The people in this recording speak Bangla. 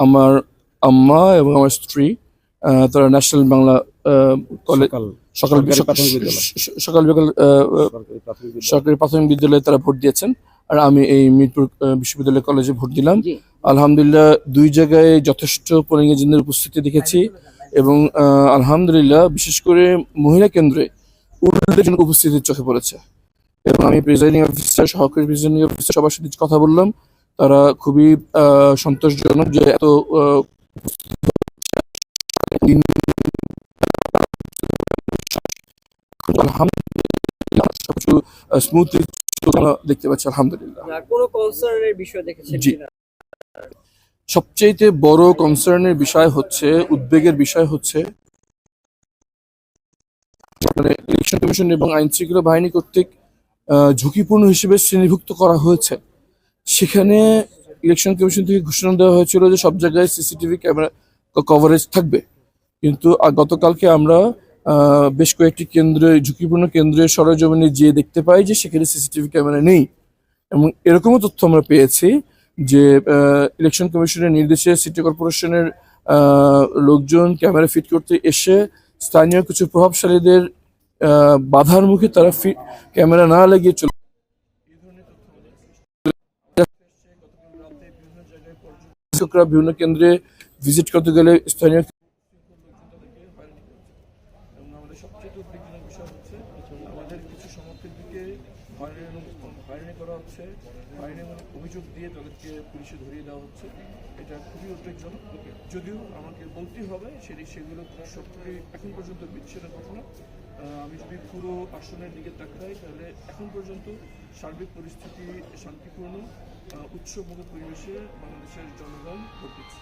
আমার আম্মা এবং আমার স্ত্রী তারা ন্যাশনাল বাংলা কলেজ সকাল সকাল বিকাল সরকারি প্রাথমিক বিদ্যালয়ে তারা ভোট দিয়েছেন, আর আমি এই মিরপুর বিশ্ববিদ্যালয় কলেজে ভোট দিলাম। আলহামদুলিল্লাহ দুই জায়গায় যথেষ্ট পোলিং এজেন্টদের উপস্থিতি দেখেছি এবং আলহামদুলিল্লাহ বিশেষ করে মহিলা কেন্দ্রে উল্লেখযোগ্য উপস্থিতির চোখে পড়েছে এবং আমি প্রিজাইডিং অফিসার, সহকারী প্রিজাইডিং অফিসার সবার সাথে কথা বললাম, তারা খুবই সন্তোষজনক যে এত আলহামদুলিল্লাহ সবকিছু স্মুথলি দেখতে পাচ্ছি আলহামদুলিল্লাহ। কোনো কনসার্নের বিষয় দেখেছেন জি, কিনা? সবচেয়ে বড় কনসার্নের বিষয় হচ্ছে, উদ্বেগের বিষয় হচ্ছে মানে ইলেকশন কমিশন এবং আইন শৃঙ্খলা বাহিনী কর্তৃক ঝুঁকিপূর্ণ হিসেবে শ্রেণীভুক্ত করা হয়েছে। সেখানে ইলেকশন কমিশন থেকে ঘোষণা দেওয়া হয়েছিল যে সব জায়গায় সিসিটিভি ক্যামেরা কভারেজ থাকবে, কিন্তু গতকালকে আমরা বেশ কয়েকটি কেন্দ্রে, ঝুঁকিপূর্ণ কেন্দ্রে সরেজমিনে যেয়ে দেখতে পাই যে সেখানে সিসিটিভি ক্যামেরা নেই এবং এরকমও তথ্য আমরা পেয়েছি যে ইলেকশন কমিশনের নির্দেশে সিটি কর্পোরেশনের লোকজন ক্যামেরা ফিট করতে এসে স্থানীয় কিছু প্রভাবশালীদের বাধার মুখে তারা ক্যামেরা না লাগিয়ে চলে বিভিন্ন কেন্দ্রে ভিজিট করতে গেলে স্থানীয় আমাদের সবচেয়ে উদ্বেগজনক বিষয় হচ্ছে আমাদের কিছু সমর্থকদেরকে হয়রানি করা হচ্ছে, হয়রানি অভিযোগ দিয়ে তাদেরকে পুলিশে ধরিয়ে দেওয়া হচ্ছে। এটা খুবই উদ্বেগজনক। যদিও আমাকে বলতেই হবে সেগুলো সবথেকে এখন পর্যন্ত বিচ্ছিন্ন ঘটনা। আমি যদি পুরো আসনের দিকে তাকাই তাহলে এখন পর্যন্ত সার্বিক পরিস্থিতি শান্তিপূর্ণ, উৎসবমুখর পরিবেশে বাংলাদেশের জনগণ ভোট দিচ্ছে।